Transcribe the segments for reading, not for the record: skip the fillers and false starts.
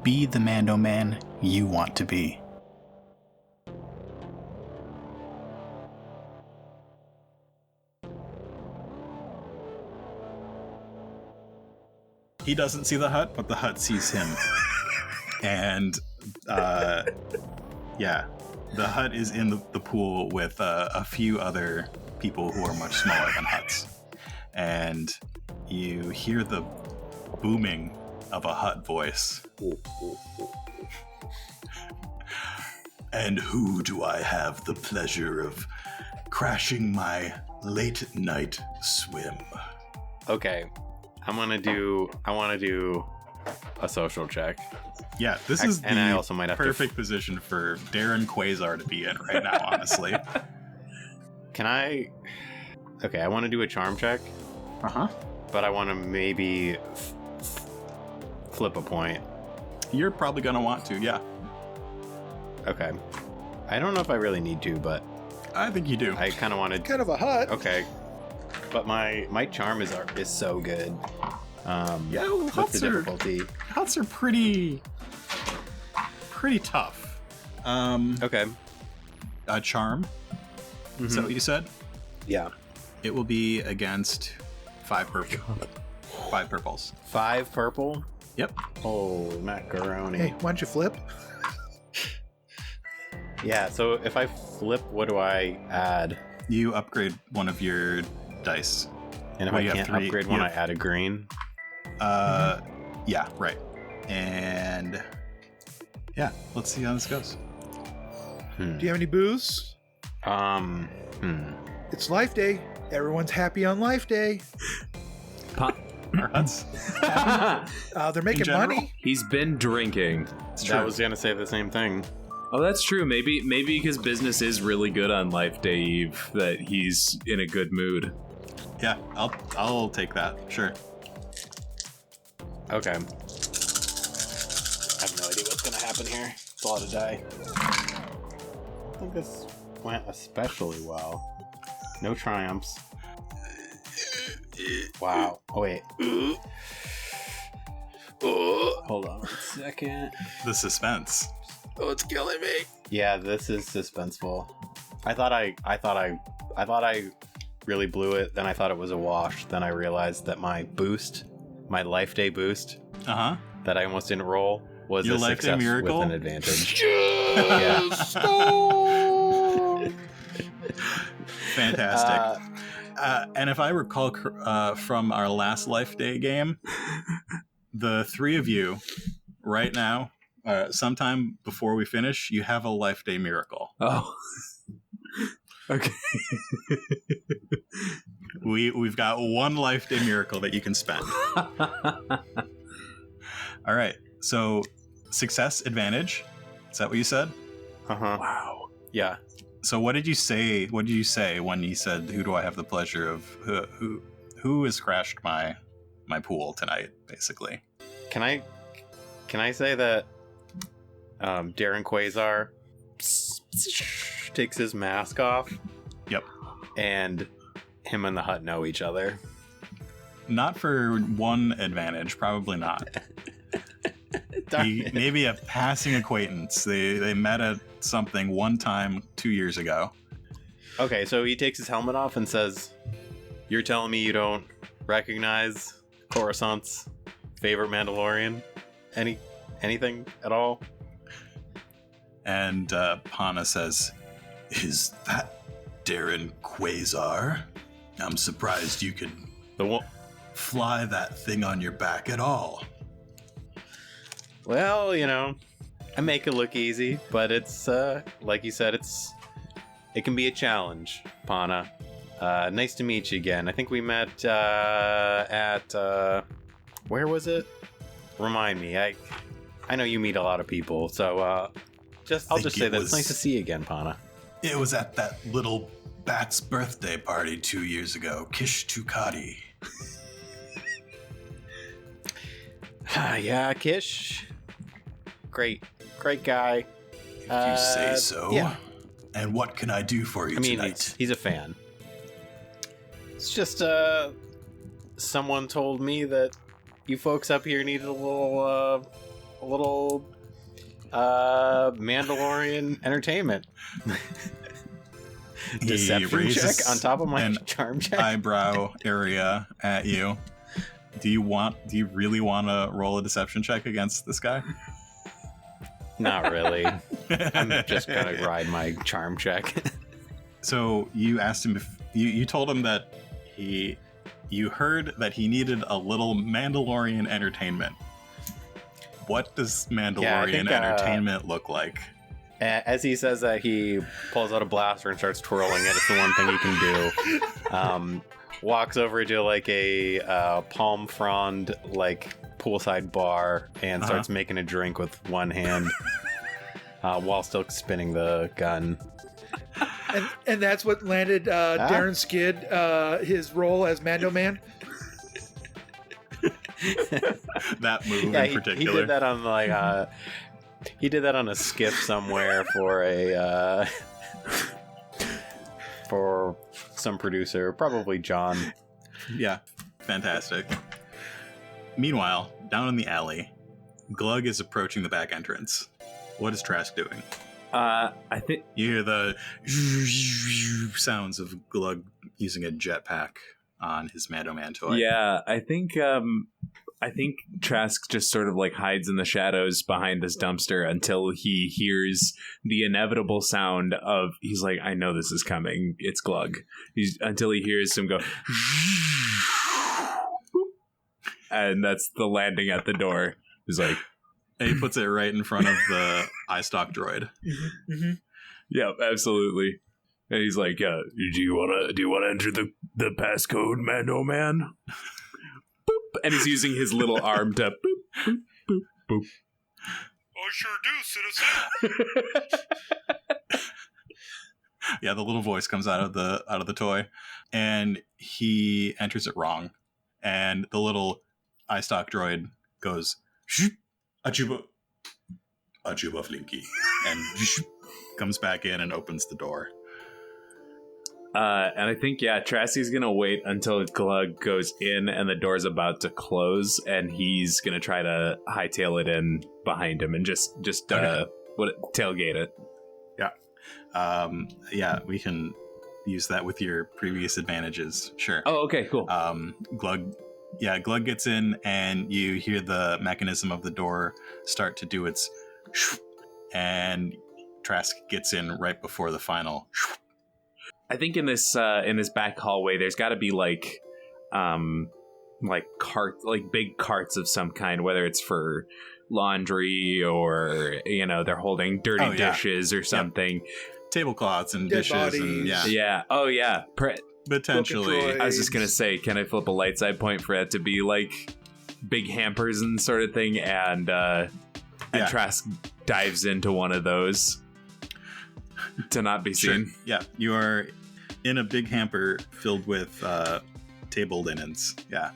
Be the Mando Man you want to be. He doesn't see the hut, but the hut sees him. And, yeah, the hut is in the pool with a few other people who are much smaller than huts. And you hear the booming of a hut voice. And who do I have the pleasure of crashing my late night swim? Okay. I want to do a social check. Yeah, this is and the I also might have perfect position for Darren Quasar to be in right now, honestly. Can I... Okay, I want to do a charm check. Uh-huh. But I want to maybe flip a point. You're probably going to want to, yeah. Okay. I don't know if I really need to, but... I think you do. I kind of wanted... Kind of a hut. Okay. But my charm is so good. Yeah, well, what's the difficulty? Huts are pretty tough. Okay. A charm. Mm-hmm. Is that what you said? Yeah. It will be against 5 purple. 5 purples. 5 purple? Yep. Oh, macaroni. Hey, why don't you flip? Yeah, so if I flip, what do I add? You upgrade one of your dice. And if I can't upgrade one, I add a green? Yeah, right. And yeah, let's see how this goes. Do you have any booze? It's Life Day. Everyone's happy on Life Day. Our huts. They're making money. He's been drinking. It's true. I was gonna say the same thing. Oh, that's true. Maybe because business is really good on Life Day Eve, that he's in a good mood. Yeah, I'll take that. Sure. Okay. I have no idea what's gonna happen here. It's a lot of die. I think this went especially well. No triumphs. Wow. Oh, wait. Hold on a second. The suspense. Oh, it's killing me. Yeah, this is suspenseful. I thought I really blew it. Then I thought it was a wash. Then I realized that my Life Day boost, that I almost didn't roll, was your a Life Day success miracle with an advantage. Yes! Fantastic. And if I recall from our last Life Day game, the 3 of you right now, sometime before we finish, you have a Life Day miracle. Oh. Okay. We've got 1 Life Day miracle that you can spend. All right. So success advantage. Is that what you said? Uh-huh. Wow. Yeah. So what did you say? What did you say when you said, "Who do I have the pleasure of? Who has crashed my pool tonight?" Basically. Can I say that Darren Quasar takes his mask off? Yep. And him and the hut know each other. Not for 1 advantage, probably not. Maybe a passing acquaintance. They met at something 1 time 2 years ago. Okay, so he takes his helmet off and says, "You're telling me you don't recognize Coruscant's favorite Mandalorian? Anything at all?" And Pana says, "Is that Darren Quasar? I'm surprised you could fly that thing on your back at all." Well, I make it look easy, but it's like you said, it can be a challenge, Pana. Nice to meet you again. I think we met at where was it? Remind me. I know you meet a lot of people, so I'll just say that it's nice to see you again, Pana. It was at that little bat's birthday party 2 years ago. Kish Tukati. Yeah, Kish. Great guy. If you say so. Yeah. And what can I do for you tonight? He's a fan. It's just someone told me that you folks up here needed a Mandalorian entertainment. Deception check on top of my charm check. Eyebrow area at you. Do you really want to roll a deception check against this guy? Not really. I'm just gonna ride my charm check. So you asked him if you told him that you heard that he needed a little Mandalorian entertainment. What does Mandalorian entertainment look like? As he says that, he pulls out a blaster and starts twirling it. It's the one thing he can do. Walks over to like a palm frond like poolside bar and starts making a drink with one hand while still spinning the gun. And that's what landed Darren Skid his role as Mando Man. That move in particular. He did that on like he did that on a skiff somewhere for a for some producer, probably John. Yeah, fantastic. Meanwhile, down in the alley, Glug is approaching the back entrance. What is Trask doing? I think You hear the sounds of Glug using a jetpack on his Mando Man toy. Yeah, I think Trask just sort of like hides in the shadows behind this dumpster until he hears the inevitable sound of. He's like, I know this is coming. It's Glug. Until he hears him go, and that's the landing at the door. He's like, And he puts it right in front of the iStock droid. Mm-hmm. yeah, absolutely. And he's like, do you want to enter the passcode, Mando Man? Boop. And he's using his little arm to boop, boop, boop, boop. I sure do, citizen. Yeah, the little voice comes out of the toy, and he enters it wrong, and the little iStock droid goes, Achuba Flinky, and comes back in and opens the door. And I think, Trask's going to wait until Glug goes in and the door's about to close, and he's going to try to hightail it in behind him and just tailgate it. Yeah, we can use that with your previous advantages. Sure. Oh, okay, cool. Glug gets in, and you hear the mechanism of the door start to do its, and Trask gets in right before the final. I think in this back hallway, there's got to be like big carts of some kind, whether it's for laundry or they're holding dirty dishes or something. Yep. Tablecloths and Dead dishes bodies. and Yeah. Oh yeah. Potentially. I was just gonna say, can I flip a light side point for it to be like big hampers and sort of thing? And Trask dives into one of those to not be seen. Sure. Yeah, you are in a big hamper filled with table linens. Yeah.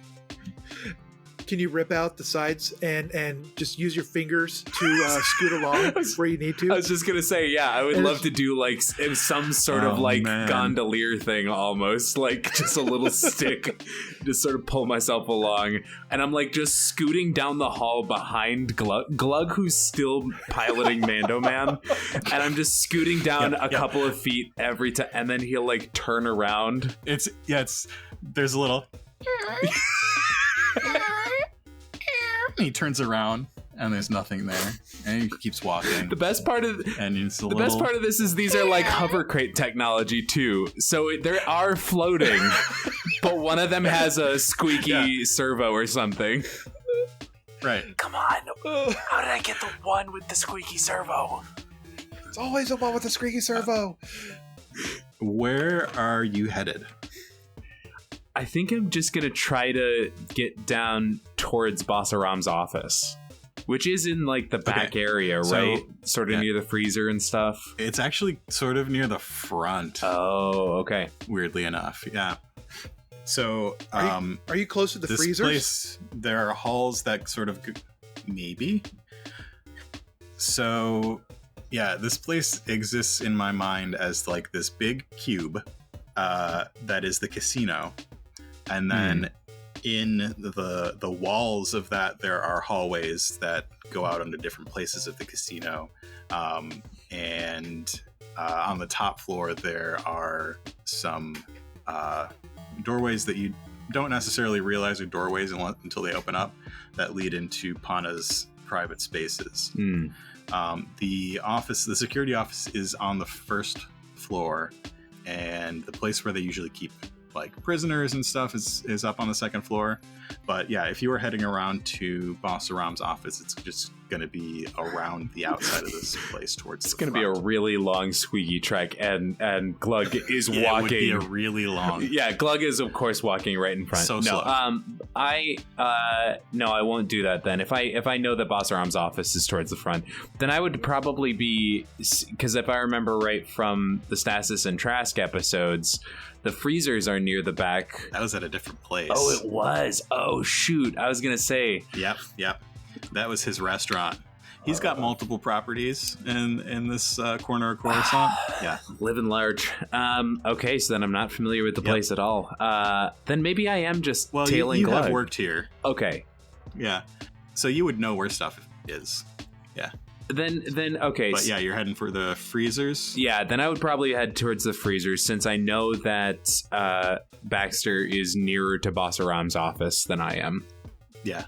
Can you rip out the sides and just use your fingers to scoot along where you need to? I was just gonna say, I would love to do like some sort of like gondolier thing, almost like just a little stick, just sort of pull myself along, and I'm like just scooting down the hall behind Glug, who's still piloting Mando Man, and I'm just scooting down a couple of feet every time, and then he'll like turn around. There's a little. He turns around and there's nothing there, and he keeps walking. The best part of this is these are like hover crate technology too, so they are floating, but one of them has a squeaky servo or something. Right. Come on. How did I get the one with the squeaky servo? It's always the one with the squeaky servo. Where are you headed? I think I'm just gonna try to get down towards Bossaram's office, which is in like the back area, right? Sort of near the freezer and stuff. It's actually sort of near the front. Oh, okay. Weirdly enough, yeah. So, Are you close to the this freezers? place, there are halls that sort of maybe. So, yeah, this place exists in my mind as like this big cube that is the casino. And then in the walls of that, there are hallways that go out into different places of the casino. And on the top floor, there are some doorways that you don't necessarily realize are doorways until they open up, that lead into Pana's private spaces. The security office is on the first floor, and the place where they usually keep like prisoners and stuff is up on the second floor. But yeah, if you were heading around to Boss Aram's office, it's just going to be around the outside of this place towards. It's going to be a really long squeaky trek, and Glug is walking. It would be a really long. Yeah, Glug is of course walking right in front. So no, slow. No, I won't do that then. If I know that Boss Aram's office is towards the front, then I would probably be, because if I remember right from the Stasis and Trask episodes, the freezers are near the back. That was at a different place. Oh, it was. Oh, shoot. I was going to say. Yep. That was his restaurant. He's got multiple properties in this corner of Coruscant. Yeah. Living large. Okay, so then I'm not familiar with the place at all. Then maybe I am just tailing you Glug. have worked here. Okay. Yeah. So you would know where stuff is. Yeah. Then okay. But yeah, you're heading for the freezers. Yeah, then I would probably head towards the freezers, since I know that Baxter is nearer to Boss Aram's office than I am. Yeah.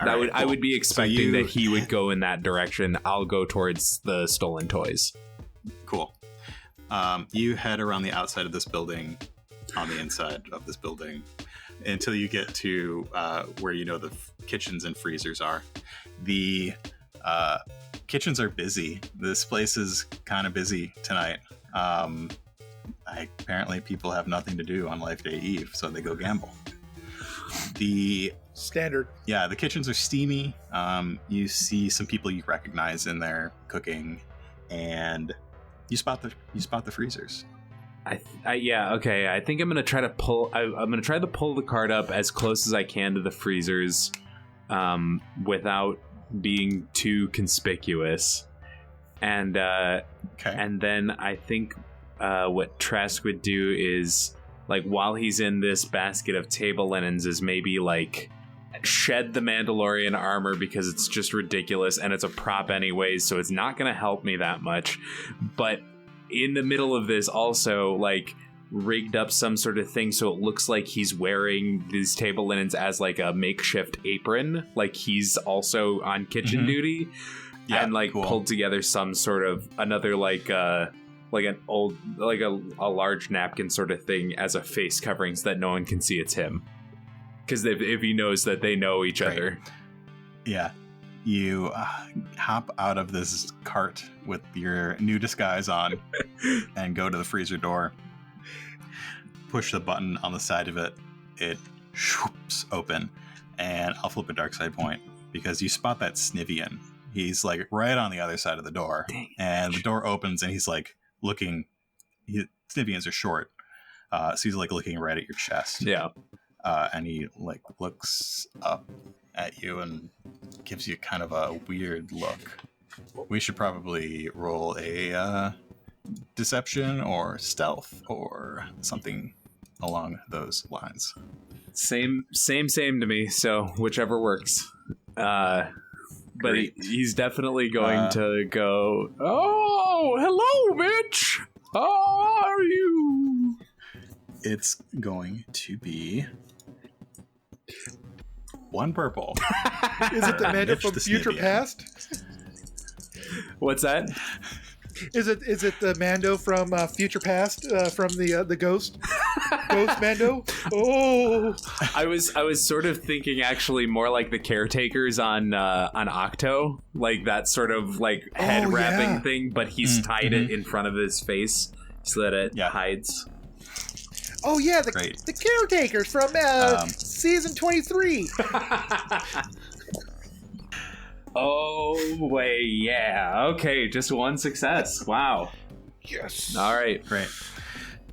I would be expecting that he would go in that direction. I'll go towards the stolen toys. Cool. You head around the outside of this building, on the inside of this building, until you get to where you know the kitchens and freezers are. The kitchens are busy. This place is kind of busy tonight. Apparently people have nothing to do on Life Day Eve, so they go gamble. The standard. Yeah, the kitchens are steamy. You see some people you recognize in there cooking, and you spot the freezers. Yeah, okay. I think I'm gonna try to pull. I'm gonna try to pull the cart up as close as I can to the freezers, without being too conspicuous. And and then I think what Trask would do is, like, while he's in this basket of table linens, is maybe like shed the Mandalorian armor, because it's just ridiculous and it's a prop anyways, so it's not gonna help me that much. But in the middle of this, also like rigged up some sort of thing so it looks like he's wearing these table linens as like a makeshift apron, like he's also on kitchen duty. Yeah, and like pulled together some sort of another like an old, like a large napkin sort of thing as a face covering, so that no one can see it's him, because if he knows that they know each other. Yeah, you hop out of this cart with your new disguise on and go to the freezer door, push the button on the side of it, it swoops open, and I'll flip a dark side point because you spot that Snivian. He's like right on the other side of the door. And the door opens and he's like looking. Snivians are short, so he's like looking right at your chest. Yeah. And he like looks up at you and gives you kind of a weird look. We should probably roll a deception or stealth or something along those lines. Same to me, so whichever works. But he's definitely going to go, "Oh, hello, Mitch. How are you?" It's going to be 1 purple. Is it the Mando from Future Past? What's that? Is it the Mando from Future Past, from the Ghost Mando? Oh, I was sort of thinking actually more like the caretakers on Octo, like that sort of like head wrapping thing, but he's tied it in front of his face so that it hides. Oh yeah, the caretakers from season 23. Oh, wait, yeah. Okay, just 1 success. Wow. Yes. All right. Great.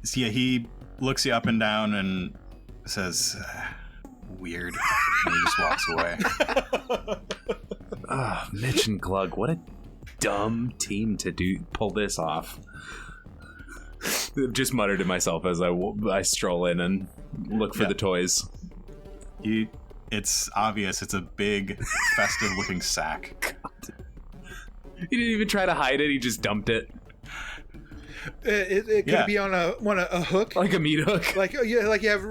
So yeah, he looks you up and down and says, weird. And he just walks away. Mitch and Glug, what a dumb team to pull this off. Just mutter to myself as I stroll in and look for the toys. It's obvious. It's a big, festive-looking sack. He didn't even try to hide it. He just dumped it. It could be on a hook, like a meat hook. like you have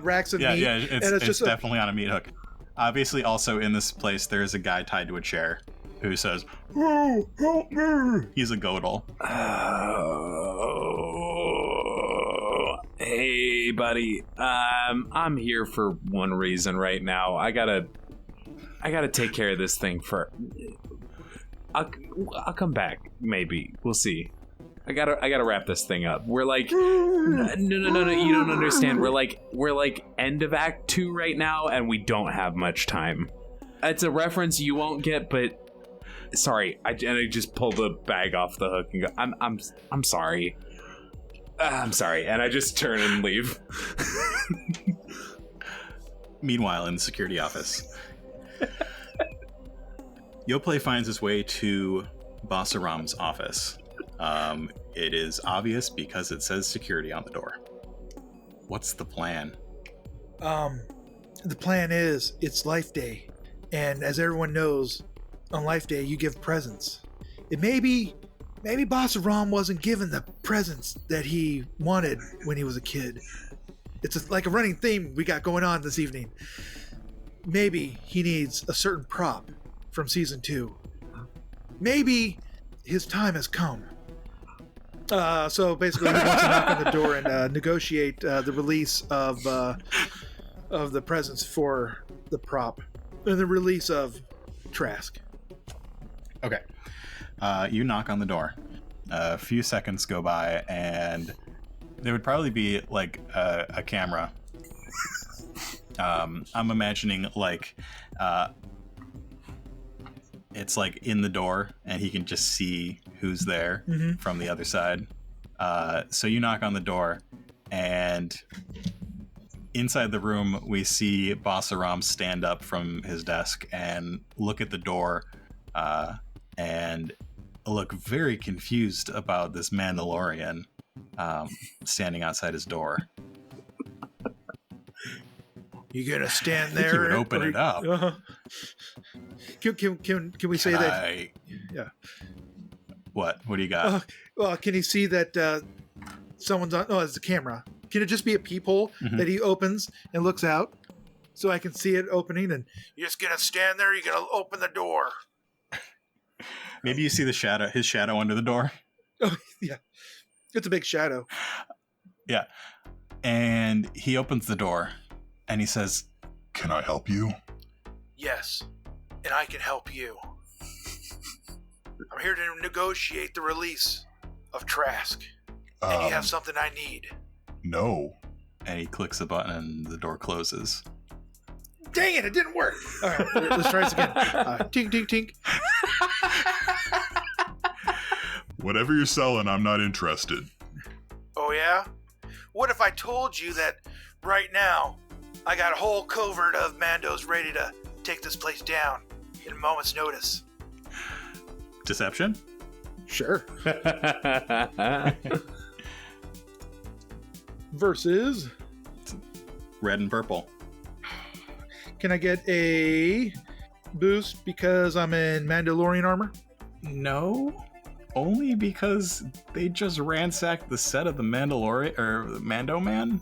racks of meat. Yeah, and it's just definitely on a meat hook. Obviously, also in this place, there is a guy tied to a chair who says, "Oh, help me!" He's a godel. Hey, buddy. I'm here for one reason right now. I gotta take care of this thing for. I'll come back. Maybe we'll see. I gotta wrap this thing up. We're like, no. You don't understand. We're like end of Act 2 right now, and we don't have much time. It's a reference you won't get, but sorry. I just pull the bag off the hook and go. I'm sorry. I'm sorry, and I just turn and leave. Meanwhile, in the security office, Yoplait finds his way to Basaram's office. It is obvious because it says security on the door. What's the plan? The plan is it's Life Day, and as everyone knows, on Life Day you give presents. Maybe Basaram wasn't given the presents that he wanted when he was a kid. It's like a running theme we got going on this evening. Maybe he needs a certain prop from season 2. Maybe his time has come. So basically, he wants to knock on the door and negotiate the release of the presents for the prop and the release of Trask. Okay. You knock on the door. A few seconds go by, and there would probably be like a camera. I'm imagining like it's like in the door, and he can just see who's there from the other side. So you knock on the door, and inside the room, we see Basaram stand up from his desk and look at the door, and look very confused about this Mandalorian standing outside his door. You gonna stand there? You would open it up. Can we say that? Yeah. What do you got? Well, can he see that someone's on? Oh, it's a camera. Can it just be a peephole that he opens and looks out, so I can see it opening? And you're just gonna stand there. You're gonna open the door. Maybe you see his shadow under the door. Oh yeah, it's a big shadow. Yeah, and he opens the door, and he says, "Can I help you?" Yes, and I can help you. I'm here to negotiate the release of Trask. And you have something I need. No. And he clicks a button and the door closes. Dang it didn't work. All right, let's try this again. Tink, tink, tink. Whatever you're selling, I'm not interested. Oh, yeah? What if I told you that right now I got a whole covert of Mandos ready to take this place down in a moment's notice? Deception? Sure. Versus red and purple. Can I get a boost because I'm in Mandalorian armor? No. Only because they just ransacked the set of the Mandalorian or the Mando Man.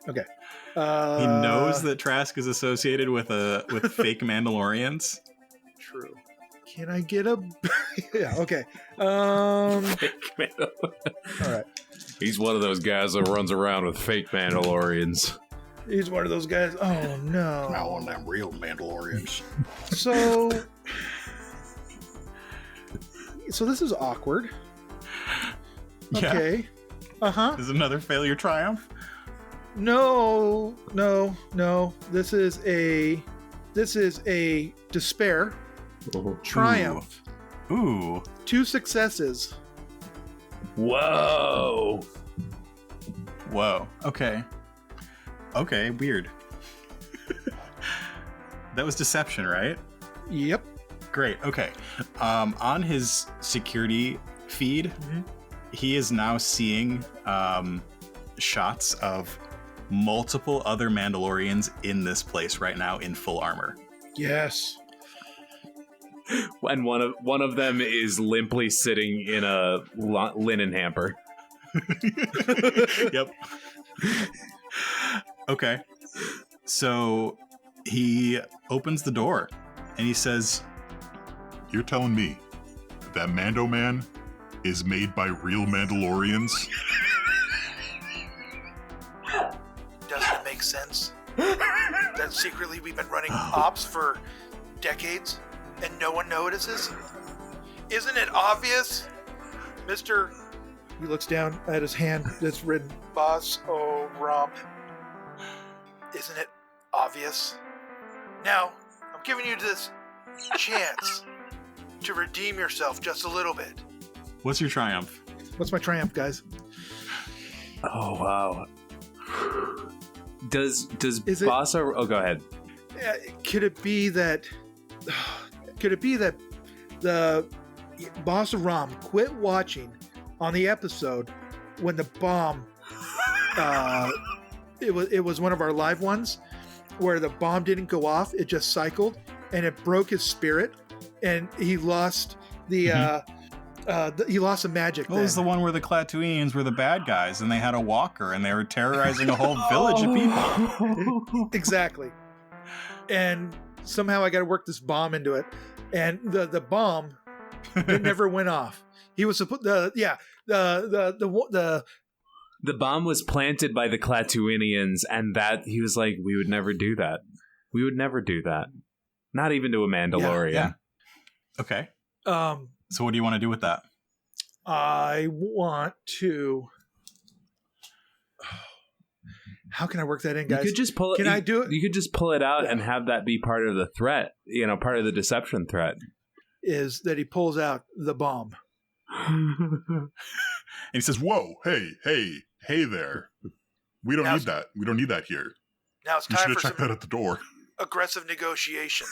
Okay. He knows that Trask is associated with fake Mandalorians. True. Can I get a? Yeah. Okay. Fake Mandalorian. All right. He's one of those guys that runs around with fake Mandalorians. He's one of those guys. Oh no. Now on them real Mandalorians. So this is awkward. Yeah. Okay. This is another failure triumph. No. This is a despair triumph. Ooh. 2 successes. Whoa. Okay, weird. That was deception, right? Yep. Great. Okay. On his security feed, he is now seeing shots of multiple other Mandalorians in this place right now in full armor. Yes. And one of them is limply sitting in a linen hamper. Yep. Okay. So he opens the door and he says, You're telling me that Mando Man is made by real Mandalorians? Doesn't it make sense that secretly we've been running ops for decades and no one notices? Isn't it obvious, Mr. He looks down at his hand that's written Boss O Rom. Isn't it obvious? Now, I'm giving you this chance to redeem yourself just a little bit. what's your triumph? What's my triumph, guys? Oh wow. Does Is it- Boss? Oh, go ahead. Could it be that the Boss of Rom quit watching on the episode when the bomb it was one of our live ones where the bomb didn't go off, it just cycled and it broke his spirit and he lost the he lost the magic. What was the one where the Klatooinians were the bad guys and they had a walker and they were terrorizing a whole village of people? Exactly. And somehow I got to work this bomb into it, and the bomb it never went off. He was supposed the bomb was planted by the Klatooinians, and that he was like, we would never do that. We would never do that. Not even to a Mandalorian. Yeah. Okay. So what do you want to do with that? I want to. How can I work that in, guys? You could just pull it. Can I do it? You could just pull it out Yeah. and have that be part of the threat. Part of the deception threat. Is that he pulls out the bomb? And he says, "Whoa, hey there. We don't Now- need that. We don't need that here. Now it's You should time have for checked some that at the door." aggressive negotiations.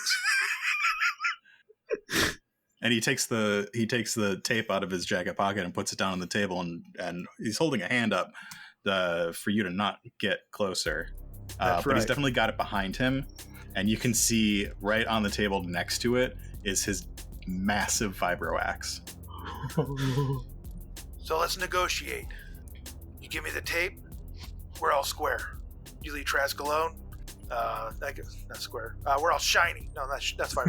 And he takes the tape out of his jacket pocket and puts it down on the table, and he's holding a hand up for you to not get closer. That's But he's right. definitely got it behind him, and you can see right on the table next to it is his massive vibro axe. So let's negotiate. You give me the tape, we're all square. You leave Trask alone. That's square. We're all shiny. No, that's fine.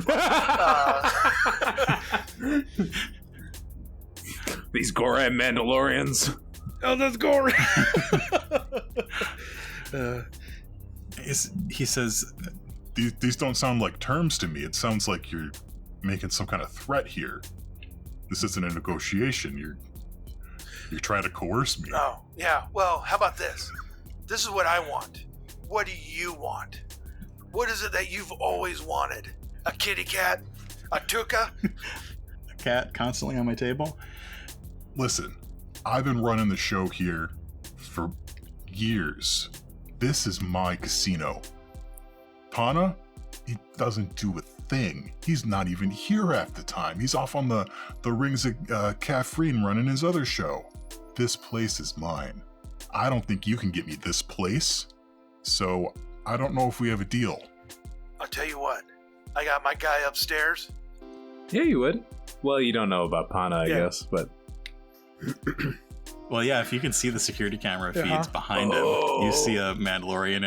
These Goran Mandalorians. Oh, that's gory. He says, These don't sound like terms to me. It sounds like you're making some kind of threat here. This isn't a negotiation. You're trying to coerce me. Oh, yeah. Well, how about this? This is what I want. What do you want? What is it that you've always wanted? A kitty cat? A tuca? a cat constantly on my table. Listen, I've been running the show here for years. This is my casino. Pana, he doesn't do a thing. He's not even here half the time. He's off on the Rings of Caffrine running his other show. This place is mine. I don't think you can get me this place. So I don't know if we have a deal. I'll tell you what. I got my guy upstairs. Yeah, you would. Well, you don't know about Pana, I guess, but Well, yeah, if you can see the security camera feeds Uh-huh. behind him, you see a Mandalorian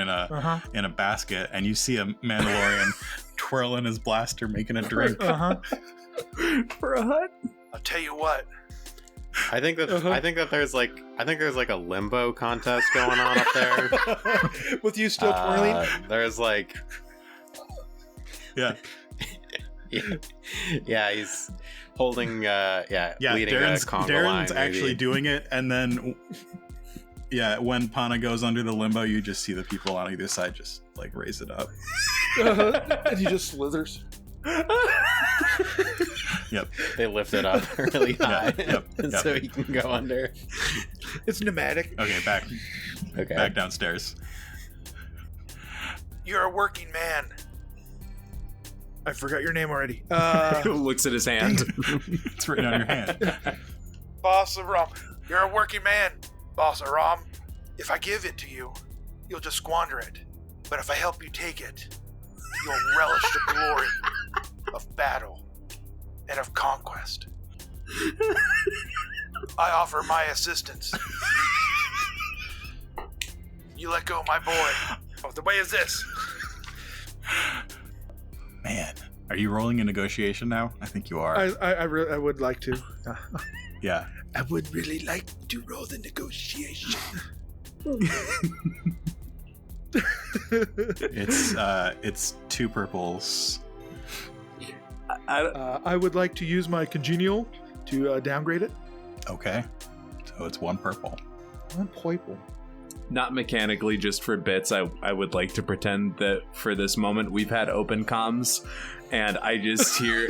in a basket, and you see a Mandalorian twirling his blaster, making a drink. for a hut. I'll tell you what. I think that there's like a limbo contest going on up there. With you still twirling? There's like, Yeah, yeah, he's holding, yeah. leading a conga line. Darren's actually maybe. doing it, and then when Pana goes under the limbo, you just see the people on either side just like raise it up. And he just slithers. Yep. They lift it up really high, yep. so he can go under. It's pneumatic. Okay, back Okay. downstairs. You're a working man. I forgot your name already. Looks at his hand. It's written on your hand. Boss of Rom. You're a working man. Boss of Rom. If I give it to you, you'll just squander it. But if I help you take it, you'll relish the glory of battle and of conquest. I offer my assistance. You let go of my boy. Oh, the way is this. Man, are you rolling a negotiation now? I think you are. I would like to. Yeah. I would really like to roll the negotiation. It's 2 purples. I would like to use my congenial to downgrade it. Okay. So it's 1 purple. 1 purple. Not mechanically, just for bits, I would like to pretend that for this moment we've had open comms, and I just hear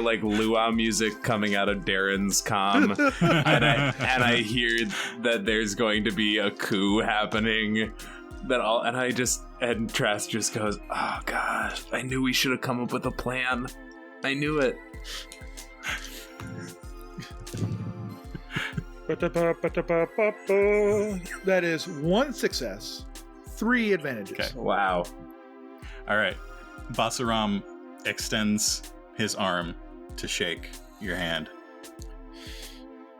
like luau music coming out of Darren's comm, and I hear that there's going to be a coup happening. And Trask just goes, "Oh God, I knew we should have come up with a plan. I knew it." That is 1 success, 3 advantages. Okay. Wow. All right. Basaram extends his arm to shake your hand.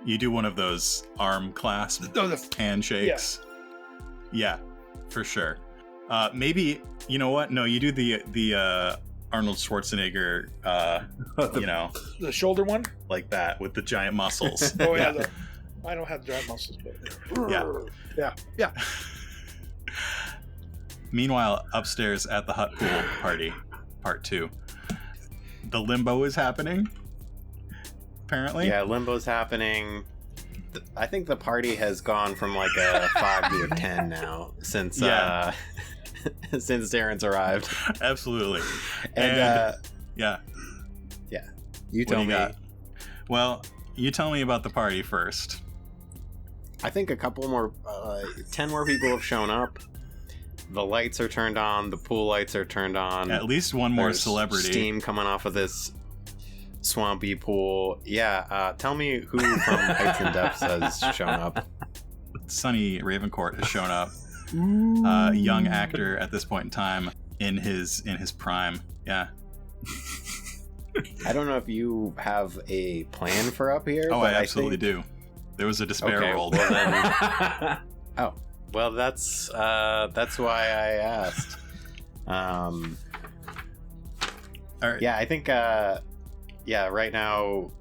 You do one of those arm clasp handshakes. Yeah, for sure. Maybe, you know what? No, you do the Arnold Schwarzenegger, the shoulder one? like that with the giant muscles. Oh, yeah. I don't have giant muscles, but... Yeah. Meanwhile, upstairs at the hut pool party, part 2, the limbo is happening, apparently. Yeah, limbo's happening. I think the party has gone from like a 5 to a 10 now since since Darren's arrived. Absolutely. And yeah. You tell me. Well, you tell me about the party first. I think a couple more, 10 more people have shown up. The lights are turned on. The pool lights are turned on. At least one more There's celebrity. Steam coming off of this swampy pool. Yeah, tell me who from Heights and Depths has shown up. Sonny Ravencourt has shown up. Young actor at this point in time in his prime. Yeah. I don't know if you have a plan for up here. Oh, but I absolutely do. There was a despair roll. Well then, well, that's why I asked. All right. Yeah, I think right now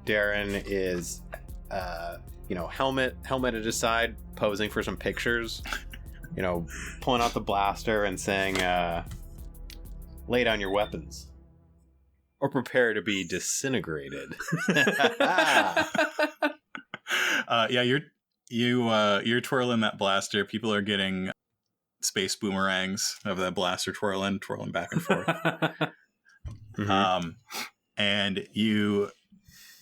Darren is helmet at his side, posing for some pictures. Pulling out the blaster and saying, "Lay down your weapons, or prepare to be disintegrated." You're twirling that blaster. People are getting space boomerangs of that blaster twirling back and forth. Mm-hmm. And you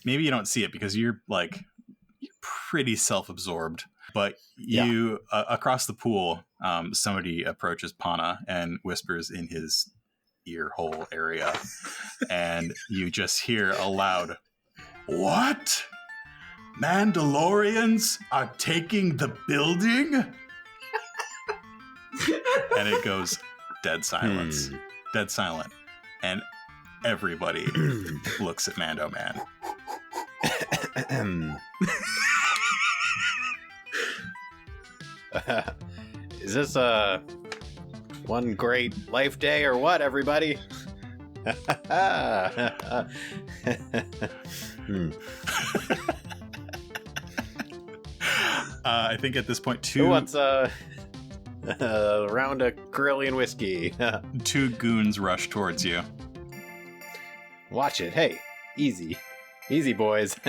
don't see it because you're pretty self-absorbed. But you across the pool, somebody approaches Pana and whispers in his ear hole area, and you just hear a loud, "What? Mandalorians are taking the building?" And it goes dead silence. Dead silent. And everybody looks at Mando Man. Is this one great life day or what, everybody? I think at this point, Who wants a round of Corellian whiskey? 2 goons rush towards you. Watch it. Hey, easy. Easy, boys.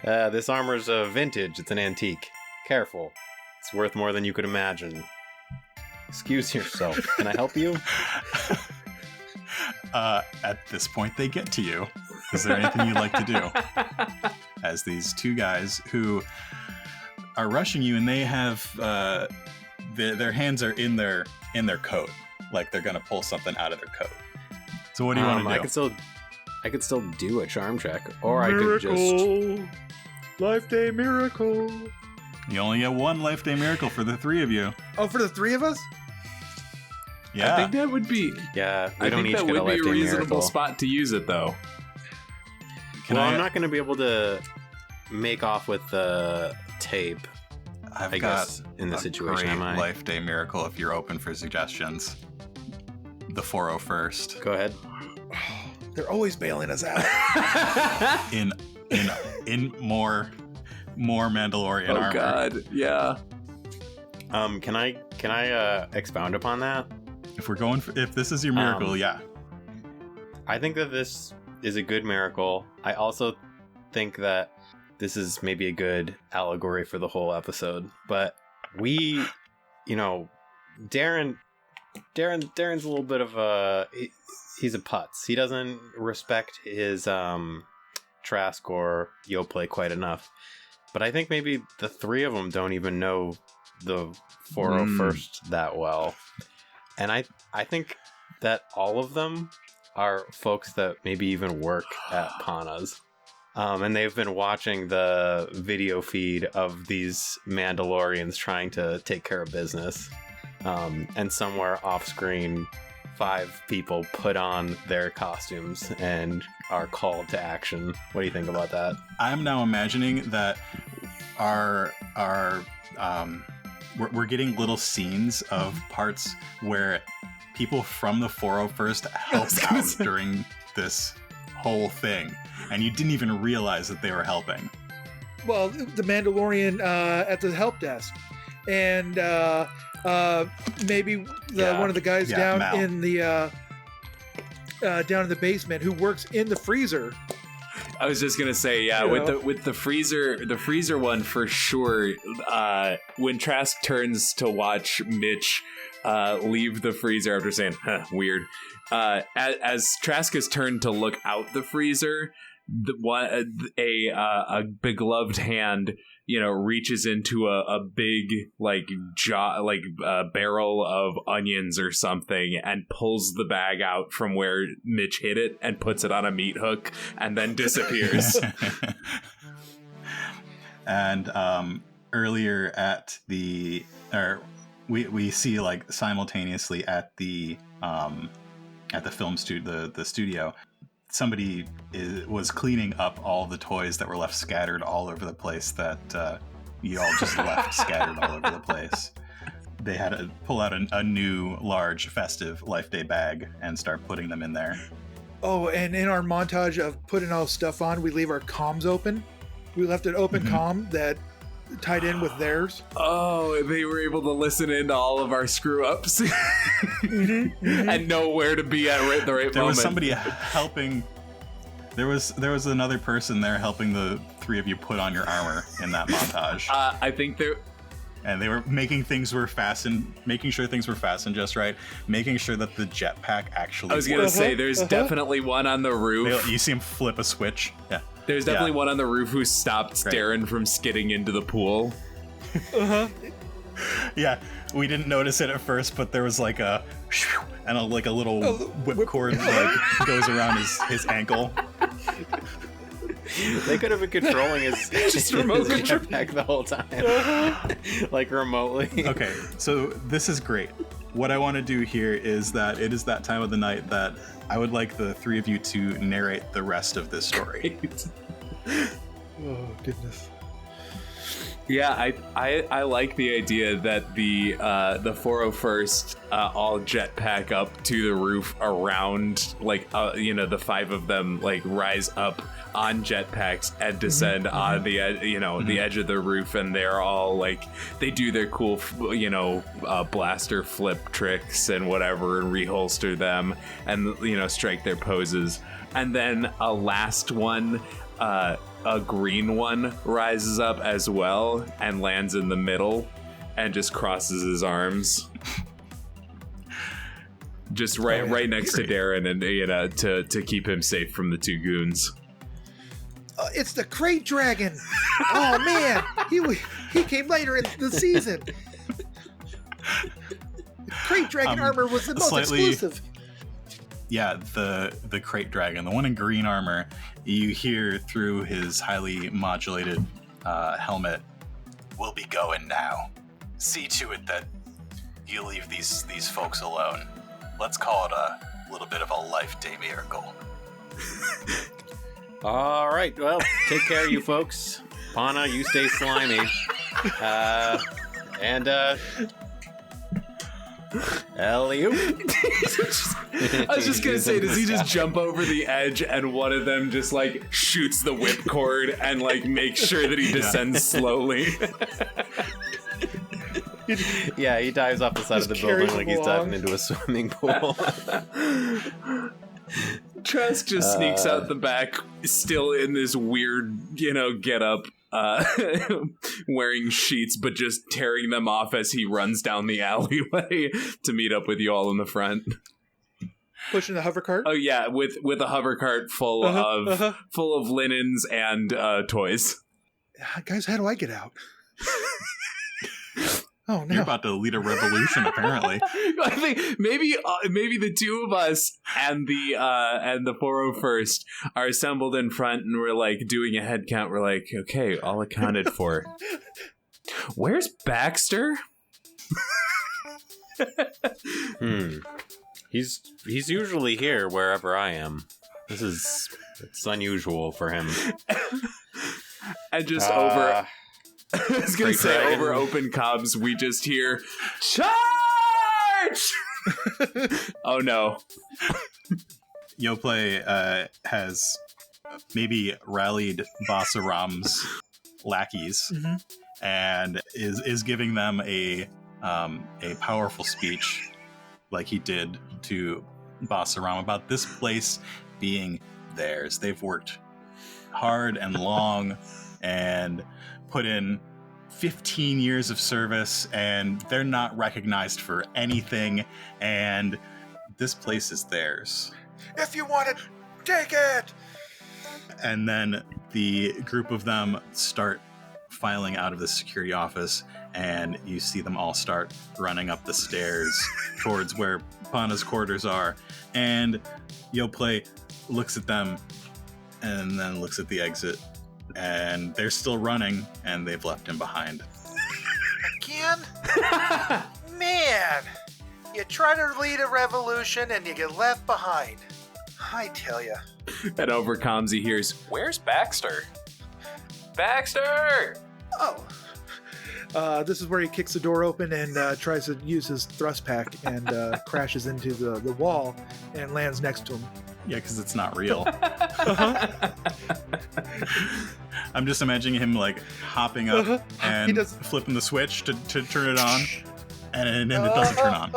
This armor's vintage. It's an antique. Careful. It's worth more than you could imagine. Excuse yourself. Can I help you? At this point, they get to you. Is there anything you'd like to do? As these 2 guys who are rushing you, and they have their hands are in their coat, like they're gonna pull something out of their coat. So what do you want to do? I could still do a charm check, or Miracle. I could just Life Day miracle. You only get one Life Day Miracle for the three of you. Oh, for the three of us? Yeah. I think that would be. Yeah, I think that would be a reasonable spot to use it, though. I'm not going to be able to make off with the tape. I've I got guess in the situation, great am I? Life Day Miracle if you're open for suggestions. The 401st. Go ahead. They're always bailing us out. In more Mandalorian armor. Oh God, yeah. Can I expound upon that? If we're going for, if this is your miracle, yeah. I think that this is a good miracle. I also think that this is maybe a good allegory for the whole episode. But Darren's a little bit of he's a putz. He doesn't respect his Trask or Yoplait quite enough. But I think maybe the three of them don't even know the 401st that well. And I think that all of them are folks that maybe even work at Pana's. And they've been watching the video feed of these Mandalorians trying to take care of business. And somewhere off screen, 5 people put on their costumes and are called to action. What do you think about that? I'm now imagining that we're getting little scenes of parts where people from the 401st helped out during this whole thing, and you didn't even realize that they were helping. Well, the Mandalorian at the help desk, and maybe one of the guys down Mal. in the down in the basement who works in the freezer. I was just gonna say, with the freezer one for sure. When Trask turns to watch Mitch leave the freezer after saying "weird," as Trask has turned to look out the freezer, a begloved hand, reaches into a big barrel of onions or something and pulls the bag out from where Mitch hid it and puts it on a meat hook and then disappears. And earlier at the, we see like simultaneously at the film studio, the studio, somebody was cleaning up all the toys that were left scattered all over the place that you all just left scattered all over the place. They had to pull out a new large festive Life Day bag and start putting them in there. Oh, and in our montage of putting all stuff on, we leave our comms open. We left an open comm that tied in with theirs. Oh, they were able to listen into all of our screw-ups and know where to be at the right moment. There was somebody helping. There was another person there helping the three of you put on your armor in that montage. I think and they were making sure things were fastened just right, making sure that the jetpack actually. I was gonna say, there's definitely one on the roof. You see him flip a switch. Yeah. There's definitely one on the roof who stopped Darren from skidding into the pool. Yeah, we didn't notice it at first, but there was like a little whipcord goes around his ankle. They could have been controlling his remote jetpack the whole time, like remotely. Okay, so this is great. What I want to do here is that it is that time of the night that I would like the three of you to narrate the rest of this story. Oh, goodness. Yeah, I like the idea that the 401st all jetpack up to the roof around, the 5 of them rise up on jetpacks and descend on the the edge of the roof, and they're all they do their cool blaster flip tricks and whatever, and reholster them and strike their poses, and then a last one. A green one rises up as well and lands in the middle and just crosses his arms. Just right next to Darren, and to keep him safe from the 2 goons. It's the Crate Dragon. Oh man, he came later in the season. Crate Dragon armor was the most exclusive. Yeah, the Crate Dragon, the one in green armor, you hear through his highly modulated helmet we'll be going now. See to it that you leave these folks alone. Let's call it a little bit of a life day miracle. All right, well, take care, you folks. Pana, you stay slimy. Elliot. I was just gonna say, does he just jump over the edge and one of them just like shoots the whipcord and like makes sure that he descends slowly? Yeah, he dives off the side of the building like he's diving into a swimming pool. Trask just sneaks out the back, still in this weird, get up, wearing sheets, but just tearing them off as he runs down the alleyway to meet up with you all in the front. Pushing the hover cart? Oh yeah, with a hover cart full of linens and toys. Guys, how do I get out? Oh no! You're about to lead a revolution, apparently. I think maybe the two of us and the 401st are assembled in front, and we're like doing a head count. We're like, okay, all accounted for. Where's Baxter? He's usually here wherever I am. It's unusual for him. And just over. I was gonna Great say dragon. over open comms, we just hear charge. Oh no! Yoplay has maybe rallied Basaram's lackeys and is giving them a powerful speech, like he did to Basaram, about this place being theirs. They've worked hard and long and put in 15 years of service, and they're not recognized for anything, and this place is theirs. If you want it, take it! And then the group of them start filing out of the security office, and you see them all start running up the stairs towards where Pana's quarters are. And Yoplay looks at them and then looks at the exit, and they're still running, and they've left him behind. Again? Man! You try to lead a revolution and you get left behind. I tell ya. And over comms, he hears, "Where's Baxter? Baxter!" Oh. This is where he kicks the door open and tries to use his thrust pack and crashes into the wall and lands next to him. Yeah, because it's not real. I'm just imagining him like hopping up and flipping the switch to turn it on, and it doesn't turn on.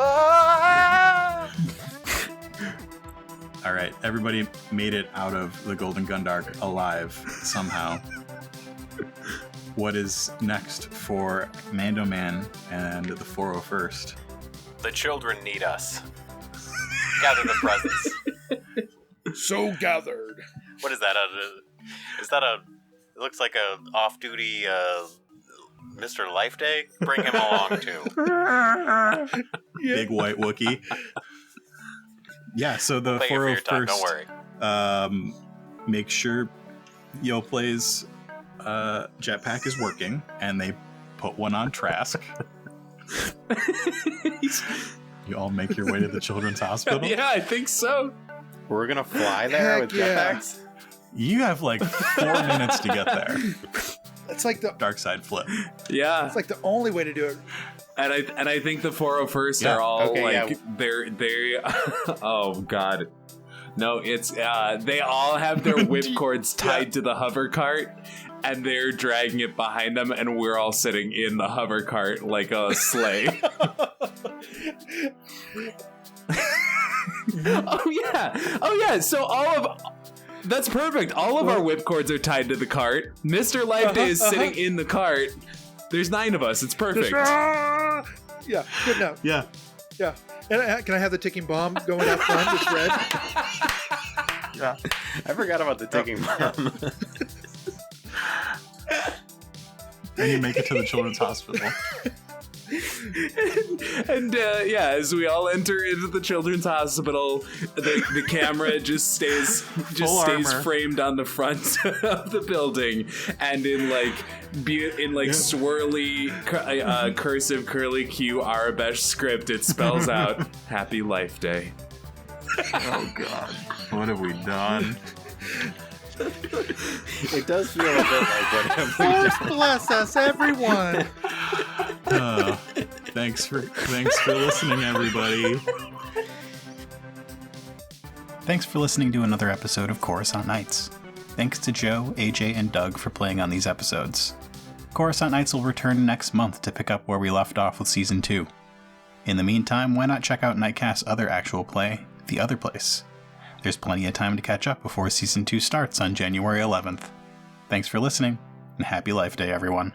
All right, everybody made it out of the Golden Gundark alive somehow. What is next for Mando Man and the 401st? The children need us. Gather the presents. So gathered. What is that? It looks like a off-duty Mr. Life Day. Bring him along too. Big white Wookiee. Yeah, so the Thank you for your time. Don't 401st worry. make sure Yoplay's jetpack is working, and they put one on Trask. You all make your way to the children's hospital? Yeah, I think so. We're gonna fly there Heck with yeah. jetpacks. You have like 4 minutes to get there. It's like the Dark side flip. Yeah, it's like the only way to do it. and I think the 401st Yeah. are all Okay, like yeah. they oh god. No, it's they all have their whipcords tied to the hover cart, and they're dragging it behind them, and we're all sitting in the hover cart like a sleigh. Oh yeah. So that's perfect. All of our whipcords are tied to the cart. Mr. Life Day is sitting in the cart. There's 9 of us. It's perfect. Yeah, good enough. Yeah. Yeah. And can I have the ticking bomb going up front? It's red. Yeah. I forgot about the ticking bomb. And you make it to the children's hospital. And yeah, as we all enter into the children's hospital, the camera just stays armor. framed on the front of the building, and in swirly cursive curly Q Arabesh script, it spells out "Happy Life Day." Oh God, what have we done? It does feel a bit like what have we Force bless us, everyone. Thanks for listening, everybody. Thanks for listening to another episode of Coruscant Nights. Thanks to Joe, AJ, and Doug for playing on these episodes. Coruscant Nights will return next month to pick up where we left off with Season 2. In the meantime, why not check out Nightcast's other actual play, The Other Place? There's plenty of time to catch up before Season 2 starts on January 11th. Thanks for listening, and happy Life Day, everyone.